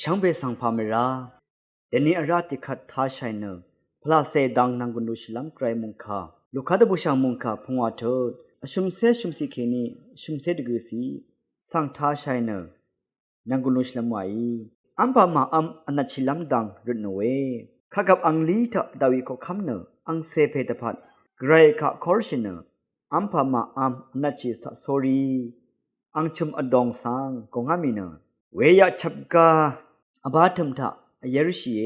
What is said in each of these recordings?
ช่างเบสังพาเมราเดนี้อาราติขัดท้าชัยเนอพลาเซดังนังกุนดูชิลัมไกรมุงคาลูกค้าตบุชังมุงคาพงวาเถิดชุมเซชุมสีเคนีชุมเซดกุสีสังท้าชัยเนอนังกุนดูชิลัมไวอัมพามาอัมอนัดชิลัมดังรุนโนเวข้ากับอังลีทะดาวิโคคัมเนออังเซเพตพัดไกรข้าคอร์ชินเนออัมพามาอัมอนัดชิตะโซรีอังชุมอดองสังกงามิเนอเวียชับกาอบาทัมทะเยรุชีเอ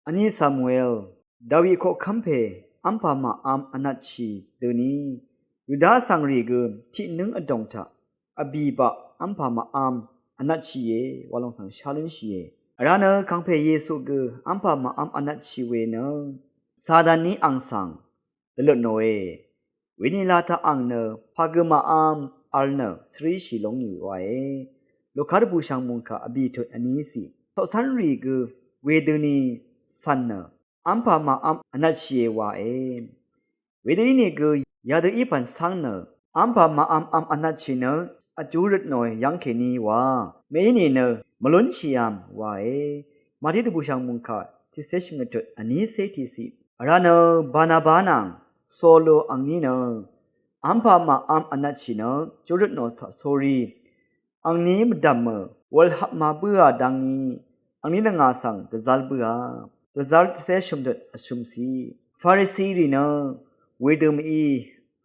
อันนี้ซามูเอลดาวิโคคัมเพอัมพามาอัมอนัดชีเดนียูดาสังรีกที่นึงอดองทะอบีบะอัมพามาอัมอนัดชีเอวาลงสังชาลุนชีเอราเนคังเพเยซูกอัมพามาอัมอนัดชีเวเนซาดานีอังสังเดลโนเอวินิลาทาอังเนพากมาอัมอัลเนสรีชีลงอยู่ไว้ลูกค้าบูชังมุงคาอบีทดอันนี้สิทอสันรีกเวดนีสันเนอัมพามาอัมอนัดชีวาเอเวดนีกยาดอีปันสังเนอัมพามาอัมอนัดชีเนอจูรดหน่อยยังเคนีวาเมนีเนมลุนชียามวาเอมาที่ตบูชังมุงคาที่เซชิงทดอันนี้เซติสิอาราเนบานาบานังโซโลอังนี้เนอัมพามาอัมอนัดชีเนจูรดหน่อยทโซรีอังนี้มดัมเมวลหับมาเบื่อดังนี้อันนี้นางาสังตะซัลเบื่อตะซัลเสชุมดอชุมสีฟาริสีรีเนเวดมอี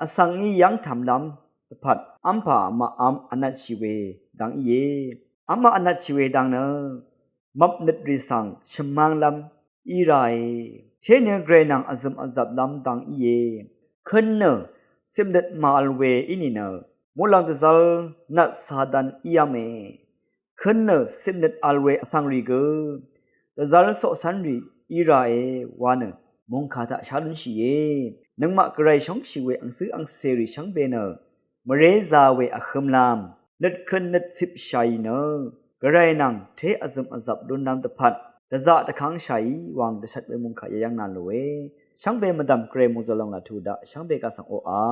อสังอียังทำลำตะพัดอัมพามาอัมอนัดชีเวดังอีเยอัมมาอนัดชีเวดังเนมับนัดริสังชมังลำอีไรเทเนเกรนังอซุมอซับลำดังอีเยขึ้นเนซิมดัดมาอัลเวอินีเนมูลังตะซัลนัดซาดันอียาเมขึ้นเนสิมเน็ตอัลเวสังรีกตะซัลโซสันรีอีราเอวานมุงคาตะชาลุนชีเยนังมะกระไรช่องชีเวอังซื้ออังเซรีช่างเบเนมเรซาเวอะคัมลามนัดขึ้นนัดสิบชัยเนกระไรนังเทอซุมอซับดุนนามตะพัดตะซะตะคังชัยวางตะชัดเวมุงคายยังนานโลเวช่างเบมดำเกรมุซลองลาทูดะช่างเบกาสังโออา